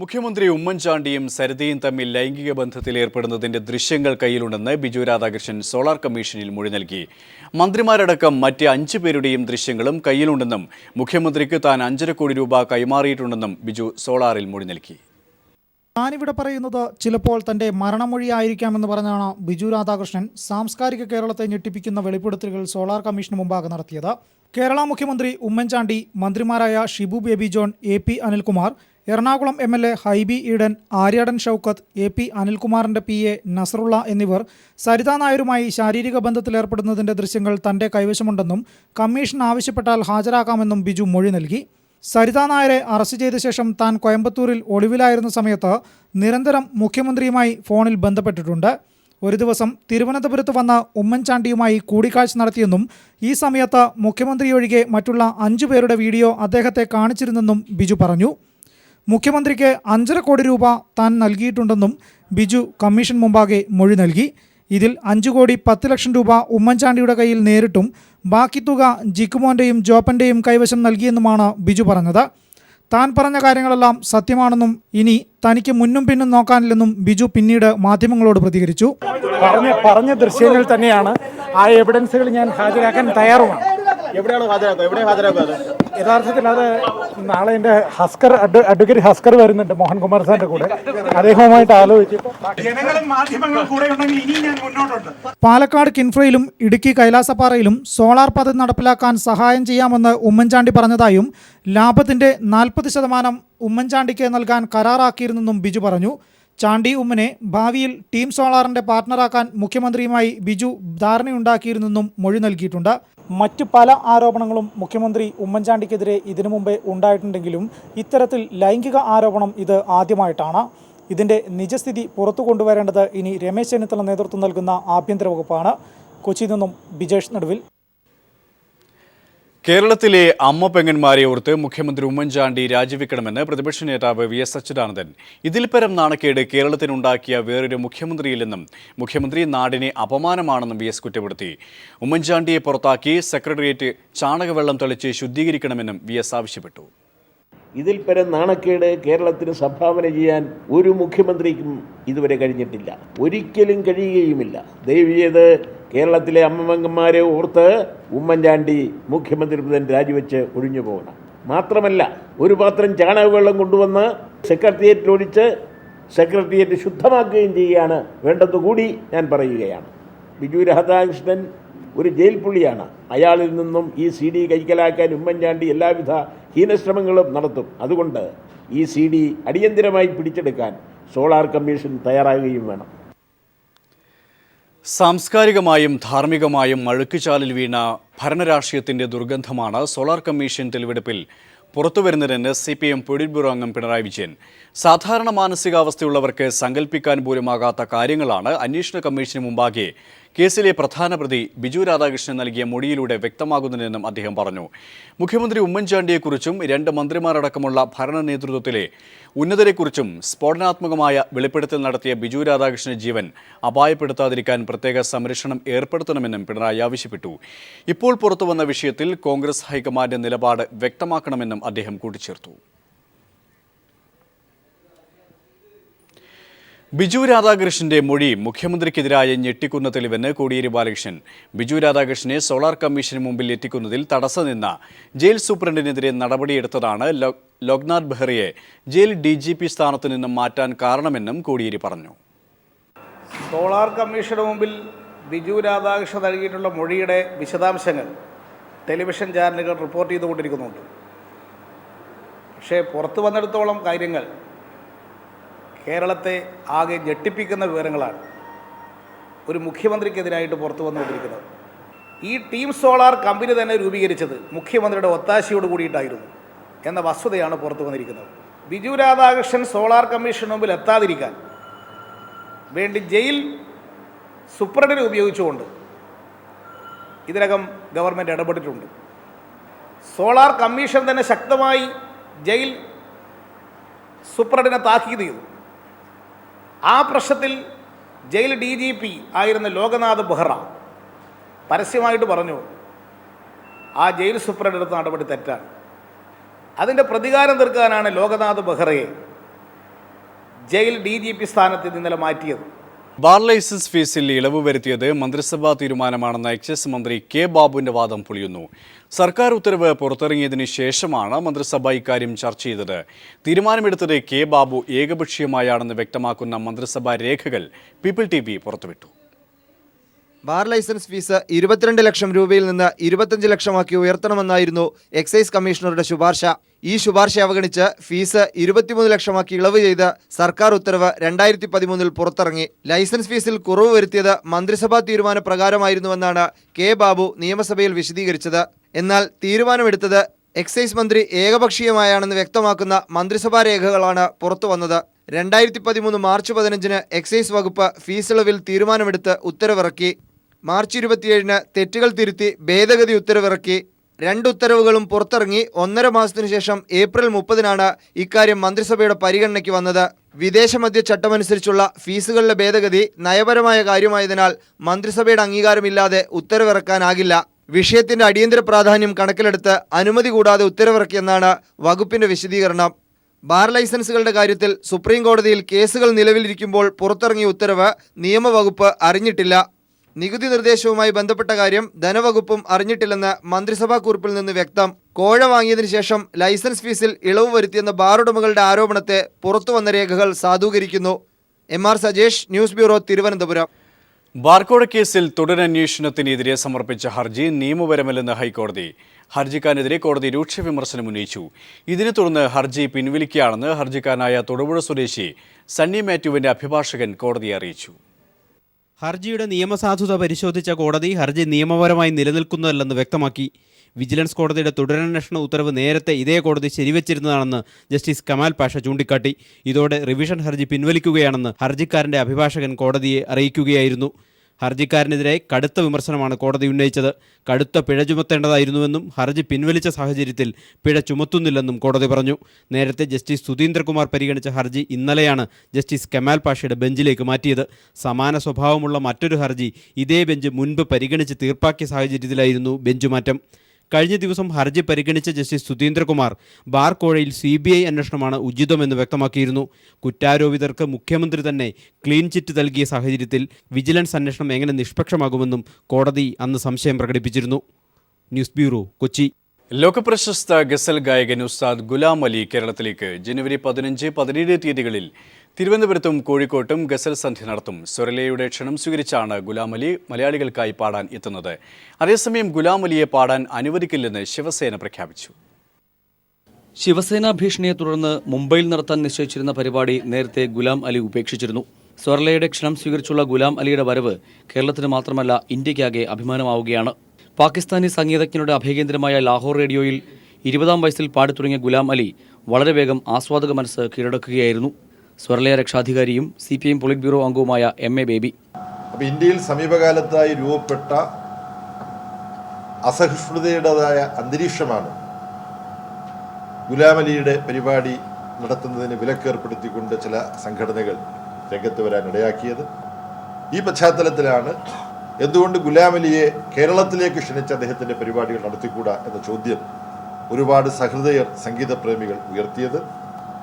മുഖ്യമന്ത്രി ഉമ്മൻചാണ്ടിയും സരിതയും തമ്മിൽ ലൈംഗിക ബന്ധത്തിൽ ഏർപ്പെടുന്നതിന്റെ ദൃശ്യങ്ങൾ കയ്യിലുണ്ടെന്ന് ബിജു രാധാകൃഷ്ണൻ സോളാർ കമ്മീഷനിൽ മൊഴി നൽകി. മന്ത്രിമാരടക്കം മറ്റ് 5 പേരുടെയും ദൃശ്യങ്ങളും കയ്യിലുണ്ടെന്നും മുഖ്യമന്ത്രിക്ക് താൻ 5.5 കോടി രൂപ കൈമാറിയിട്ടുണ്ടെന്നും ബിജു സോളാറിൽ മൊഴി നൽകി. താനിവിടെ പറയുന്നത് ചിലപ്പോൾ തന്റെ മരണമൊഴിയായിരിക്കാമെന്ന് പറഞ്ഞാണ് ബിജു രാധാകൃഷ്ണൻ സാംസ്കാരിക കേരളത്തെ ഞെട്ടിപ്പിക്കുന്ന വെളിപ്പെടുത്തലുകൾ സോളാർ കമ്മീഷന് മുമ്പാകെ നടത്തിയത്. കേരള മുഖ്യമന്ത്രി ഉമ്മൻചാണ്ടി, മന്ത്രിമാരായ Shibu baby John, AP Anilkumar, Ernakulam MLA Hibi Eden, Aryadan Shoukath, AP അനിൽകുമാറിന്റെ PA Nasrallah എന്നിവർ സരിതാ നായരുമായി ശാരീരിക ബന്ധത്തിലേർപ്പെടുന്നതിന്റെ ദൃശ്യങ്ങൾ തന്റെ കൈവശമുണ്ടെന്നും കമ്മീഷൻ ആവശ്യപ്പെട്ടാൽ ഹാജരാക്കാമെന്നും ബിജു മൊഴി നൽകി. സരിതാ നായരെ അറസ്റ്റ് ചെയ്ത ശേഷം താൻ കോയമ്പത്തൂരിൽ ഒളിവിലായിരുന്ന സമയത്ത് നിരന്തരം മുഖ്യമന്ത്രിയുമായി ഫോണിൽ ബന്ധപ്പെട്ടിട്ടുണ്ട്. ഒരു ദിവസം തിരുവനന്തപുരത്ത് വന്ന ഉമ്മൻചാണ്ടിയുമായി കൂടിക്കാഴ്ച നടത്തിയെന്നും ഈ സമയത്ത് മുഖ്യമന്ത്രിയൊഴികെ മറ്റുള്ള 5 പേരുടെ വീഡിയോ അദ്ദേഹത്തെ കാണിച്ചിരുന്നെന്നും ബിജു പറഞ്ഞു. മുഖ്യമന്ത്രിക്ക് 5.5 കോടി രൂപ താൻ നൽകിയിട്ടുണ്ടെന്നും ബിജു കമ്മീഷൻ മുമ്പാകെ മൊഴി നൽകി. ഇതിൽ 5 കോടി 10 ലക്ഷം രൂപ ഉമ്മൻചാണ്ടിയുടെ കയ്യിൽ നേരിട്ടും ബാക്കി തുക ജിക്കുമോൻ്റെയും ജോപ്പൻ്റെയും കൈവശം നൽകിയെന്നുമാണ് ബിജു പറഞ്ഞത്. താൻ പറഞ്ഞ കാര്യങ്ങളെല്ലാം സത്യമാണെന്നും ഇനി തനിക്ക് മുന്നും പിന്നും നോക്കാനില്ലെന്നും ബിജു പിന്നീട് മാധ്യമങ്ങളോട് പ്രതികരിച്ചു. പറഞ്ഞ ദൃശ്യങ്ങൾ തന്നെയാണ്. ആ എവിഡൻസുകൾ ഞാൻ ഹാജരാക്കാൻ തയ്യാറുമാണ്. യഥാർത്ഥത്തിൽ അത് നാളെ എൻ്റെ അഡ്വക്കേറ്റ് ഹസ്കർ വരുന്നുണ്ട്, മോഹൻകുമാർ സാറിന്റെ കൂടെ. അദ്ദേഹവുമായിട്ട് ആലോചിച്ച് പാലക്കാട് കിൻഫ്രയിലും ഇടുക്കി കൈലാസപ്പാറയിലും സോളാർ പദ്ധതി നടപ്പിലാക്കാൻ സഹായം ചെയ്യാമെന്ന് ഉമ്മൻചാണ്ടി പറഞ്ഞതായും ലാഭത്തിന്റെ 40% ഉമ്മൻചാണ്ടിക്ക് നൽകാൻ കരാറാക്കിയിരുന്നെന്നും ബിജു പറഞ്ഞു. ചാണ്ടി ഉമ്മനെ ഭാവിയിൽ ടീം സോളാറിന്റെ പാർട്ണറാക്കാൻ മുഖ്യമന്ത്രിയുമായി ബിജു ധാരണയുണ്ടാക്കിയിരുന്നെന്നും മൊഴി നൽകിയിട്ടുണ്ട്. മറ്റു പല ആരോപണങ്ങളും മുഖ്യമന്ത്രി ഉമ്മൻചാണ്ടിക്കെതിരെ ഇതിനു മുമ്പേ ഉണ്ടായിട്ടുണ്ടെങ്കിലും ഇത്തരത്തിൽ ലൈംഗിക ആരോപണം ഇത് ആദ്യമായിട്ടാണ്. ഇതിന്റെ നിജസ്ഥിതി പുറത്തു കൊണ്ടുവരേണ്ടത് ഇനി രമേശ് ചെന്നിത്തല നേതൃത്വം നൽകുന്ന ആഭ്യന്തര വകുപ്പാണ്. കൊച്ചിയിൽ നിന്നും ബിജേഷ് നടുവിൽ. കേരളത്തിലെ അമ്മ പെങ്ങന്മാരെ ഓർത്ത് മുഖ്യമന്ത്രി ഉമ്മൻചാണ്ടി രാജിവെക്കണമെന്ന് പ്രതിപക്ഷ നേതാവ് VS അച്യുതാനന്ദൻ. ഇതിൽ പരം നാണക്കേട് കേരളത്തിനുണ്ടാക്കിയ വേറൊരു മുഖ്യമന്ത്രിയില്ലെന്നും മുഖ്യമന്ത്രി നാടിനെ അപമാനമാണെന്നും VS കുറ്റപ്പെടുത്തി. ഉമ്മൻചാണ്ടിയെ പുറത്താക്കി സെക്രട്ടേറിയറ്റ് ചാണകവെള്ളം തളിച്ച് ശുദ്ധീകരിക്കണമെന്നും VS ആവശ്യപ്പെട്ടു. ഇതിൽ പരം നാണക്കേട് കേരളത്തിന് സംഭാവന ചെയ്യാൻ ഒരു മുഖ്യമന്ത്രിക്കും ഇതുവരെ കഴിഞ്ഞിട്ടില്ല, ഒരിക്കലും കഴിയുകയുമില്ല. ദയവ് ചെയ്ത് കേരളത്തിലെ അമ്മമ്മമാരെ ഓർത്ത് ഉമ്മൻചാണ്ടി മുഖ്യമന്ത്രി പദം രാജിവെച്ച് ഒഴിഞ്ഞു പോകണം. മാത്രമല്ല, ഒരു പാത്രം ചാണകവെള്ളം കൊണ്ടുവന്ന് സെക്രട്ടേറിയറ്റിൽ ഒഴിച്ച് സെക്രട്ടേറിയറ്റ് ശുദ്ധമാക്കുകയും ചെയ്യുകയാണ് വേണ്ടതുകൂടി ഞാൻ പറയുകയാണ്. ബിജു രാധാകൃഷ്ണൻ ഒരു ജയിൽ പുള്ളിയാണ്. അയാളിൽ നിന്നും ഈ CD കൈക്കലാക്കാൻ ഉമ്മൻചാണ്ടി എല്ലാവിധ ഹീനശ്രമങ്ങളും നടത്തും. അതുകൊണ്ട് ഈ CD അടിയന്തിരമായി പിടിച്ചെടുക്കാൻ സോളാർ കമ്മീഷൻ തയ്യാറാകുകയും വേണം. സാംസ്കാരികമായും ധാർമ്മികമായും അഴുക്കുചാലിൽ വീണ ഭരണരാഷ്ട്രീയത്തിന്റെ ദുർഗന്ധമാണ് സോളാർ കമ്മീഷൻ തെളിവെടുപ്പിൽ പുറത്തുവരുന്നതെന്ന് CPM പൊളിറ്റ് ബ്യൂറോ അംഗം പിണറായി വിജയൻ. സാധാരണ മാനസികാവസ്ഥയുള്ളവർക്ക് സങ്കല്പിക്കാൻ പോലുമാകാത്ത കാര്യങ്ങളാണ് അന്വേഷണ കമ്മീഷന് മുമ്പാകെ കേസിലെ പ്രധാന പ്രതി ബിജു രാധാകൃഷ്ണൻ നൽകിയ മൊഴിയിലൂടെ വ്യക്തമാകുന്നതെന്നും അദ്ദേഹം പറഞ്ഞു. മുഖ്യമന്ത്രി ഉമ്മൻചാണ്ടിയെക്കുറിച്ചും 2 മന്ത്രിമാരടക്കമുള്ള ഭരണ നേതൃത്വത്തിലെ ഉന്നതരെക്കുറിച്ചും സ്ഫോടനാത്മകമായ വെളിപ്പെടുത്തൽ നടത്തിയ ബിജു രാധാകൃഷ്ണന്റെ ജീവൻ അപായപ്പെടുത്താതിരിക്കാൻ പ്രത്യേക സംരക്ഷണം ഏർപ്പെടുത്തണമെന്നും പിണറായി ആവശ്യപ്പെട്ടു. ഇപ്പോൾ പുറത്തുവന്ന വിഷയത്തിൽ കോൺഗ്രസ് ഹൈക്കമാൻഡ് നിലപാട് വ്യക്തമാക്കണമെന്നും അദ്ദേഹം കൂട്ടിച്ചേർത്തു. ബിജു രാധാകൃഷ്ണന്റെ മൊഴി മുഖ്യമന്ത്രിക്കെതിരായ ഞെട്ടിക്കുന്ന തെളിവെന്ന് കോടിയേരി ബാലകൃഷ്ണൻ. ബിജു രാധാകൃഷ്ണനെ സോളാർ കമ്മീഷന് മുമ്പിൽ എത്തിക്കുന്നതിൽ തടസ്സം നിന്ന ജയിൽ സൂപ്രണ്ടിനെതിരെ നടപടിയെടുത്തതാണ് ലോക്നാഥ് ബെഹ്റയെ ജയിൽ DGP സ്ഥാനത്ത് നിന്നും മാറ്റാൻ കാരണമെന്നും കോടിയേരി പറഞ്ഞു. സോളാർ കമ്മീഷന് മുമ്പിൽ ബിജു രാധാകൃഷ്ണൻ നൽകിയിട്ടുള്ള മൊഴിയുടെ വിശദാംശങ്ങൾ ടെലിവിഷൻ ചാനലുകൾ റിപ്പോർട്ട് ചെയ്തുകൊണ്ടിരിക്കുന്നുണ്ട്. പക്ഷേ പുറത്തു വന്നിടത്തോളം കാര്യങ്ങൾ കേരളത്തെ ആകെ ഞെട്ടിപ്പിക്കുന്ന വിവരങ്ങളാണ് ഒരു മുഖ്യമന്ത്രിക്കെതിരായിട്ട് പുറത്തു വന്നുകൊണ്ടിരിക്കുന്നത്. ഈ ടീം സോളാർ കമ്പനി തന്നെ രൂപീകരിച്ചത് മുഖ്യമന്ത്രിയുടെ ഒത്താശയോട് കൂടിയിട്ടായിരുന്നു എന്ന വസ്തുതയാണ് പുറത്തു വന്നിരിക്കുന്നത്. ബിജു രാധാകൃഷ്ണൻ സോളാർ കമ്മീഷന് മുമ്പിൽ എത്താതിരിക്കാൻ വേണ്ടി ജയിൽ സൂപ്രണ്ടിനെ ഉപയോഗിച്ചുകൊണ്ട് ഇതിനകം ഗവൺമെൻറ് ഇടപെട്ടിട്ടുണ്ട്. സോളാർ കമ്മീഷൻ തന്നെ ശക്തമായി ജയിൽ സൂപ്രണ്ടിനെ താക്കീത് ചെയ്തു. ആ പ്രശ്നത്തിൽ ജയിൽ DGP ആയിരുന്ന ലോക്നാഥ് ബെഹ്റ പരസ്യമായിട്ട് പറഞ്ഞു ആ ജയിൽ സൂപ്രണ്ട് എടുത്ത നടപടി തെറ്റാണ്. അതിൻ്റെ പ്രതികാരം തീർക്കാനാണ് ലോക്നാഥ് ബെഹ്റയെ ജയിൽ DGP സ്ഥാനത്ത് നിന്ന് ഇന്നലെ മാറ്റിയത്. ബാർ ലൈസൻസ് ഫീസിൽ ഇളവ് വരുത്തിയത് മന്ത്രിസഭാ തീരുമാനമാണെന്ന എക്സൈസ് മന്ത്രി കെ ബാബുവിന്റെ വാദം പൊളിയുന്നു. സർക്കാർ ഉത്തരവ് പുറത്തിറങ്ങിയതിന് ശേഷമാണ് മന്ത്രിസഭ ഇക്കാര്യം ചർച്ച ചെയ്തത്. തീരുമാനമെടുത്തത് കെ ബാബു ഏകപക്ഷീയമായാണെന്ന് വ്യക്തമാക്കുന്ന മന്ത്രിസഭാ രേഖകൾ പീപ്പിൾ TV പുറത്തുവിട്ടു. ബാർ ലൈസൻസ് ഫീസ് 22 ലക്ഷം രൂപയിൽ നിന്ന് 25 ലക്ഷമാക്കി ഉയർത്തണമെന്നായിരുന്നു എക്സൈസ് കമ്മീഷണറുടെ ശുപാർശ. ഈ ശുപാർശ അവഗണിച്ച് ഫീസ് 23 ലക്ഷമാക്കി ഇളവ് ചെയ്ത് സർക്കാർ ഉത്തരവ് 2013 പുറത്തിറങ്ങി. ലൈസൻസ് ഫീസിൽ കുറവ് വരുത്തിയത് മന്ത്രിസഭാ തീരുമാനപ്രകാരമായിരുന്നുവെന്നാണ് കെ ബാബു നിയമസഭയിൽ വിശദീകരിച്ചത്. എന്നാൽ തീരുമാനമെടുത്തത് എക്സൈസ് മന്ത്രി ഏകപക്ഷീയമായാണെന്ന് വ്യക്തമാക്കുന്ന മന്ത്രിസഭാ രേഖകളാണ് പുറത്തുവന്നത്. 2013 മാർച്ച് 15 എക്സൈസ് വകുപ്പ് ഫീസ് ഇളവിൽ തീരുമാനമെടുത്ത് ഉത്തരവിറക്കി. മാർച്ച് 27 തെറ്റുകൾ തിരുത്തി ഭേദഗതി ഉത്തരവിറക്കി. 2 ഉത്തരവുകളും പുറത്തിറങ്ങി 1.5 മാസത്തിനു ശേഷം ഏപ്രിൽ 30 ഇക്കാര്യം മന്ത്രിസഭയുടെ പരിഗണനയ്ക്ക് വന്നത്. വിദേശ മദ്യ ചട്ടമനുസരിച്ചുള്ള ഫീസുകളിലെ ഭേദഗതി നയപരമായ കാര്യമായതിനാൽ മന്ത്രിസഭയുടെ അംഗീകാരമില്ലാതെ ഉത്തരവിറക്കാനാകില്ല. വിഷയത്തിന്റെ അടിയന്തര പ്രാധാന്യം കണക്കിലെടുത്ത് അനുമതി കൂടാതെ ഉത്തരവിറക്കിയെന്നാണ് വകുപ്പിന്റെ വിശദീകരണം. ബാർ ലൈസൻസുകളുടെ കാര്യത്തിൽ സുപ്രീം കോടതിയിൽ കേസുകൾ നിലവിലിരിക്കുമ്പോൾ പുറത്തിറങ്ങിയ ഉത്തരവ് നിയമവകുപ്പ് അറിഞ്ഞിട്ടില്ല. നികുതി നിർദ്ദേശവുമായി ബന്ധപ്പെട്ട കാര്യം ധനവകുപ്പും അറിഞ്ഞിട്ടില്ലെന്ന് മന്ത്രിസഭാ കുറിപ്പിൽ നിന്ന് വ്യക്തം. കോഴ വാങ്ങിയതിനു ശേഷം ലൈസൻസ് ഫീസിൽ ഇളവ് വരുത്തിയെന്ന ബാർ ഉടമകളുടെ ആരോപണത്തെ പുറത്തുവന്ന രേഖകൾ സാധൂകരിക്കുന്നു. MR Sajesh, news bureau, Thiruvananthapuram. ബാർക്കോഴ കേസിൽ തുടരന്വേഷണത്തിനെതിരെ സമർപ്പിച്ച ഹർജി നിയമപരമല്ലെന്ന് ഹൈക്കോടതി. ഹർജിക്കാരനെതിരെ കോടതി രൂക്ഷ വിമർശനം ഉന്നയിച്ചു. ഇതിനെ തുടർന്ന് ഹർജി പിൻവലിക്കുകയാണെന്ന് ഹർജിക്കാരനായ തൊടുപുഴ സ്വദേശി സണ്ണി മാത്യുവിന്റെ അഭിഭാഷകൻ കോടതിയെ അറിയിച്ചു. ഹർജിയുടെ നിയമസാധുത പരിശോധിച്ച കോടതി ഹർജി നിയമപരമായി നിലനിൽക്കുന്നതല്ലെന്ന് വ്യക്തമാക്കി. വിജിലൻസ് കോടതിയുടെ തുടരന്വേഷണ ഉത്തരവ് നേരത്തെ ഇതേ കോടതി ശരിവച്ചിരുന്നതാണെന്ന് ജസ്റ്റിസ് കമാൽ പാഷ ചൂണ്ടിക്കാട്ടി. ഇതോടെ റിവിഷൻ ഹർജി പിൻവലിക്കുകയാണെന്ന് ഹർജിക്കാരന്റെ അഭിഭാഷകൻ കോടതിയെ അറിയിക്കുകയായിരുന്നു. ഹർജിക്കാരനെതിരെ കടുത്ത വിമർശനമാണ് കോടതി ഉന്നയിച്ചത്. കടുത്ത പിഴ ചുമത്തേണ്ടതായിരുന്നുവെന്നും ഹർജി പിൻവലിച്ച സാഹചര്യത്തിൽ പിഴ ചുമത്തുന്നില്ലെന്നും കോടതി പറഞ്ഞു. നേരത്തെ ജസ്റ്റിസ് സുധീന്ദ്രകുമാർ പരിഗണിച്ച ഹർജി ഇന്നലെയാണ് ജസ്റ്റിസ് കമാൽ പാഷയുടെ ബെഞ്ചിലേക്ക് മാറ്റിയത്. സമാന സ്വഭാവമുള്ള മറ്റൊരു ഹർജി ഇതേ ബെഞ്ച് മുൻപ് പരിഗണിച്ച് തീർപ്പാക്കിയ സാഹചര്യത്തിലായിരുന്നു ബെഞ്ചുമാറ്റം. കഴിഞ്ഞ ദിവസം ഹർജി പരിഗണിച്ച ജസ്റ്റിസ് സുധീന്ദ്രകുമാർ ബാർ കോഴയിൽ CBI അന്വേഷണമാണ് ഉചിതമെന്ന് വ്യക്തമാക്കിയിരുന്നു. കുറ്റാരോപിതർക്ക് മുഖ്യമന്ത്രി തന്നെ ക്ലീൻ ചിറ്റ് നൽകിയ സാഹചര്യത്തിൽ വിജിലൻസ് അന്വേഷണം എങ്ങനെ നിഷ്പക്ഷമാകുമെന്നും കോടതി അന്ന് സംശയം പ്രകടിപ്പിച്ചിരുന്നു. News bureau, Kochi. ലോകപ്രശസ്ത ഗസൽ ഗായകൻ ഉസ്താദ് ഗുലാം അലി കേരളത്തിലേക്ക് ജനുവരി 15, 17 തീയതികളിൽ തിരുവനന്തപുരത്തും കോഴിക്കോട്ടും ഗസൽ സന്ധ്യ നടത്തും. സ്വരലയുടെ ക്ഷണം സ്വീകരിച്ചാണ് ഗുലാം അലി മലയാളികൾക്കായി പാടാൻ എത്തുന്നത്. അതേസമയം ഗുലാം അലിയെ പാടാൻ അനുവദിക്കില്ലെന്ന് ശിവസേന പ്രഖ്യാപിച്ചു. ശിവസേന ഭീഷണിയെ തുടർന്ന് മുംബൈയിൽ നടത്താൻ നിശ്ചയിച്ചിരുന്ന പരിപാടി നേരത്തെ ഗുലാം അലി ഉപേക്ഷിച്ചിരുന്നു. സ്വരലയുടെ ക്ഷണം സ്വീകരിച്ചുള്ള ഗുലാം അലിയുടെ വരവ് കേരളത്തിന് മാത്രമല്ല ഇന്ത്യയ്ക്കാകെ അഭിമാനമാവുകയാണ്. പാകിസ്ഥാനി സംഗീതജ്ഞരുടെ അഭയകേന്ദ്രമായ ലാഹോർ റേഡിയോയിൽ 20-ാം വയസ്സിൽ പാടിത്തുടങ്ങിയ ഗുലാം അലി വളരെ വേഗം ആസ്വാദക മനസ്സ് കീഴടക്കുകയായിരുന്നു. സ്വരലയ രക്ഷാധികാരിയും CPM പോളിറ്റ് ബ്യൂറോ അംഗവുമായ MA ബേബി. അപ്പോൾ ഇന്ത്യയിൽ സമീപകാലത്തായി രൂപപ്പെട്ട അസഹിഷ്ണുതയുടേതായ അന്തരീക്ഷമാണ് ഗുലാം അലിയുടെ പരിപാടി നടത്തുന്നതിന് വിലക്കേർപ്പെടുത്തിക്കൊണ്ട് ചില സംഘടനകൾ രംഗത്ത് വരാൻ ഇടയാക്കിയത്. ഈ പശ്ചാത്തലത്തിലാണ് എന്തുകൊണ്ട് ഗുലാം അലിയെ കേരളത്തിലേക്ക് ക്ഷണിച്ച് അദ്ദേഹത്തിൻ്റെ പരിപാടികൾ നടത്തിക്കൂടാ എന്ന ചോദ്യം ഒരുപാട് സഹൃദയർ സംഗീതപ്രേമികൾ ഉയർത്തിയത്.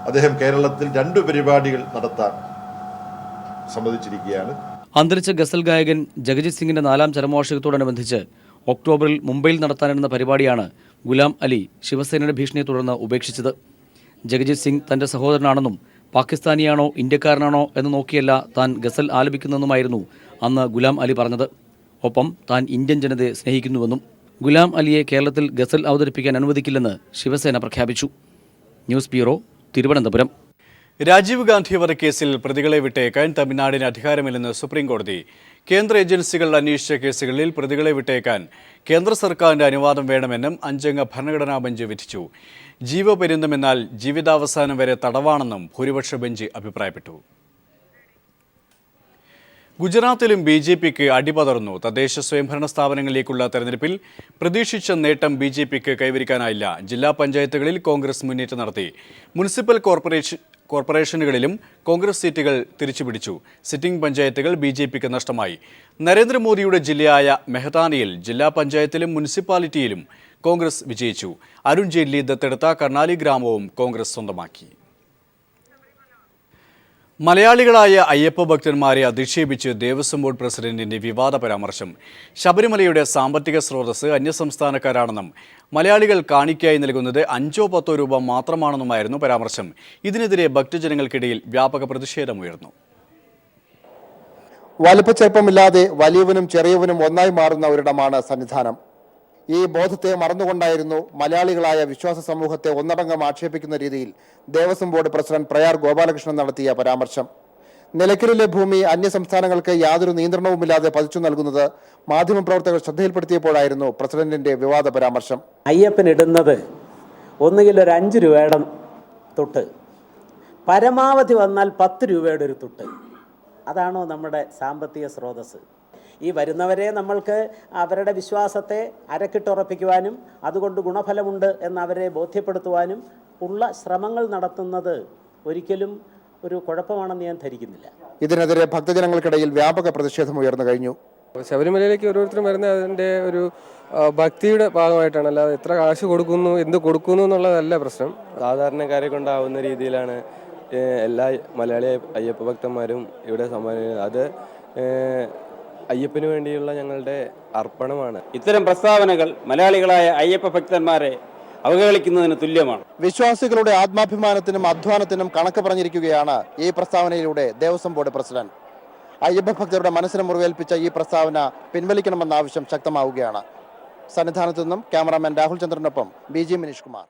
അദ്ദേഹം കേരളത്തിൽ 2 പരിപാടികൾ നടത്താൻ സമ്മതിച്ചിരിക്കുകയാണ്. അന്തരിച്ച ഗസൽ ഗായകൻ ജഗജിത് സിംഗിന്റെ 4ാം ചരമവാർഷികത്തോടനുബന്ധിച്ച് ഒക്ടോബറിൽ മുംബൈയിൽ നടത്താനിരുന്ന പരിപാടിയാണ് ഗുലാം അലി ശിവസേനയുടെ ഭീഷണിയെ തുടർന്ന് ഉപേക്ഷിച്ചത്. ജഗജിത് സിംഗ് തന്റെ സഹോദരനാണെന്നും പാകിസ്ഥാനിയാണോ ഇന്ത്യക്കാരനാണോ എന്ന് നോക്കിയല്ല താൻ ഗസൽ ആലപിക്കുന്നതെന്നുമായിരുന്നു അന്ന് ഗുലാം അലി പറഞ്ഞത്. ഒപ്പം താൻ ഇന്ത്യൻ ജനതയെ സ്നേഹിക്കുന്നുവെന്നും. ഗുലാം അലിയെ കേരളത്തിൽ ഗസൽ അവതരിപ്പിക്കാൻ അനുവദിക്കില്ലെന്ന് ശിവസേന പ്രഖ്യാപിച്ചു. News bureau, Thiruvananthapuram. രാജീവ് ഗാന്ധി വധക്കേസിൽ പ്രതികളെ വിട്ടേക്കാൻ തമിഴ്നാടിന് അധികാരമില്ലെന്ന് സുപ്രീം കോടതി. കേന്ദ്ര ഏജൻസികൾ അന്വേഷിച്ച കേസുകളിൽ പ്രതികളെ വിട്ടേക്കാൻ കേന്ദ്ര സർക്കാരിന്റെ അനുവാദം വേണമെന്നും 5-അംഗ ഭരണഘടനാ ബെഞ്ച് വിധിച്ചു. ജീവപര്യന്തമെന്നാൽ ജീവിതാവസാനം വരെ തടവാണെന്നും ഭൂരിപക്ഷ ബെഞ്ച് അഭിപ്രായപ്പെട്ടു. ഗുജറാത്തിലും BJPക്ക് അടിപതർന്നു. തദ്ദേശ സ്വയംഭരണ സ്ഥാപനങ്ങളിലേക്കുള്ള തെരഞ്ഞെടുപ്പിൽ പ്രതീക്ഷിച്ച നേട്ടം BJPക്ക് കൈവരിക്കാനായില്ല. ജില്ലാ പഞ്ചായത്തുകളിൽ കോൺഗ്രസ് മുന്നേറ്റം നടത്തി. മുനിസിപ്പൽ കോർപ്പറേഷനുകളിലും കോൺഗ്രസ് സീറ്റുകൾ തിരിച്ചുപിടിച്ചു. സിറ്റിംഗ് പഞ്ചായത്തുകൾ BJPക്ക് നഷ്ടമായി. നരേന്ദ്രമോദിയുടെ ജില്ലയായ മെഹ്താനയിൽ ജില്ലാ പഞ്ചായത്തിലും മുനിസിപ്പാലിറ്റിയിലും കോൺഗ്രസ് വിജയിച്ചു. അരുൺ ജെയ്റ്റ്ലി ദത്തെടുത്ത കർണാലി ഗ്രാമവും കോൺഗ്രസ് സ്വന്തമാക്കി. മലയാളികളായ അയ്യപ്പ ഭക്തന്മാരെ അധിക്ഷേപിച്ച് ദേവസ്വം ബോർഡ് പ്രസിഡന്റിന്റെ വിവാദ പരാമർശം. ശബരിമലയുടെ സാമ്പത്തിക സ്രോതസ് അന്യസംസ്ഥാനക്കാരാണെന്നും മലയാളികൾ കാണിക്കയായി നൽകുന്നത് 5-10 രൂപ മാത്രമാണെന്നുമായിരുന്നു പരാമർശം. ഇതിനെതിരെ ഭക്തജനങ്ങൾക്കിടയിൽ വ്യാപക പ്രതിഷേധമുയർന്നു. വലിപ്പച്ചെറുപ്പമില്ലാതെ വലിയവനും ചെറിയവനും ഒന്നായി മാറുന്ന ഒരിടമാണ് സന്നിധാനം. ഈ ബോധത്തെ മറന്നുകൊണ്ടായിരുന്നു മലയാളികളായ വിശ്വാസ സമൂഹത്തെ ഒന്നടങ്കം ആക്ഷേപിക്കുന്ന രീതിയിൽ ദേവസ്വം ബോർഡ് പ്രസിഡന്റ് പ്രയാർ ഗോപാലകൃഷ്ണൻ നടത്തിയ പരാമർശം. നിലയ്ക്കലിലെ ഭൂമി അന്യസംസ്ഥാനങ്ങൾക്ക് യാതൊരു നിയന്ത്രണവുമില്ലാതെ പതിച്ചു നൽകുന്നത് മാധ്യമപ്രവർത്തകർ ശ്രദ്ധയിൽപ്പെടുത്തിയപ്പോഴായിരുന്നു പ്രസിഡന്റിന്റെ വിവാദ പരാമർശം. അയ്യപ്പൻ ഇടുന്നത് ഒന്നുകിൽ ഒരു 5 രൂപയുടെ തൊട്ട്, പരമാവധി വന്നാൽ 10 രൂപയുടെ ഒരു തൊട്ട്. അതാണോ നമ്മുടെ സാമ്പത്തിക സ്രോതസ്? ഈ വരുന്നവരെ നമ്മൾക്ക് അവരുടെ വിശ്വാസത്തെ അരക്കിട്ടുറപ്പിക്കുവാനും അതുകൊണ്ട് ഗുണഫലമുണ്ട് എന്ന് അവരെ ബോധ്യപ്പെടുത്തുവാനും ഉള്ള ശ്രമങ്ങൾ നടത്തുന്നത് ഒരിക്കലും ഒരു കുഴപ്പമാണെന്ന് ഞാൻ ധരിക്കുന്നില്ല. ഇതിനെതിരെ ഭക്തജനങ്ങൾക്കിടയിൽ വ്യാപക പ്രതിഷേധം ഉയർന്നു കഴിഞ്ഞു. ശബരിമലയിലേക്ക് ഓരോരുത്തരും വരുന്ന അതിൻ്റെ ഒരു ഭക്തിയുടെ ഭാഗമായിട്ടാണ്, അല്ലാതെ എത്ര കാശ് കൊടുക്കുന്നു എന്ത് കൊടുക്കുന്നു എന്നുള്ളതല്ല പ്രശ്നം. സാധാരണക്കാരെ കൊണ്ടാവുന്ന രീതിയിലാണ് എല്ലാ മലയാളി അയ്യപ്പ ഭക്തന്മാരും ഇവിടെ സമ്മാനിക്കുന്നത്. അത് അയ്യപ്പന് വേണ്ടിയുള്ള ഞങ്ങളുടെ അർപ്പണമാണ്. ഇത്തരം പ്രസ്താവനകൾ മലയാളികളായ അയ്യപ്പ ഭക്തന്മാരെ അവഹേളിക്കുന്നതിന് തുല്യമാണ്. വിശ്വാസികളുടെ ആത്മാഭിമാനത്തിനും അധ്വാനത്തിനും കണക്ക് പറഞ്ഞിരിക്കുകയാണ് ഈ പ്രസ്താവനയിലൂടെ ദേവസ്വം ബോർഡ് പ്രസിഡന്റ്. അയ്യപ്പ ഭക്തരുടെ മനസ്സിനെ മുറിവേൽപ്പിച്ച ഈ പ്രസ്താവന പിൻവലിക്കണമെന്ന ആവശ്യം ശക്തമാവുകയാണ്. സന്നിധാനത്തു നിന്നും ക്യാമറാമാൻ രാഹുൽ ചന്ദ്രനൊപ്പം BG മനീഷ് കുമാർ.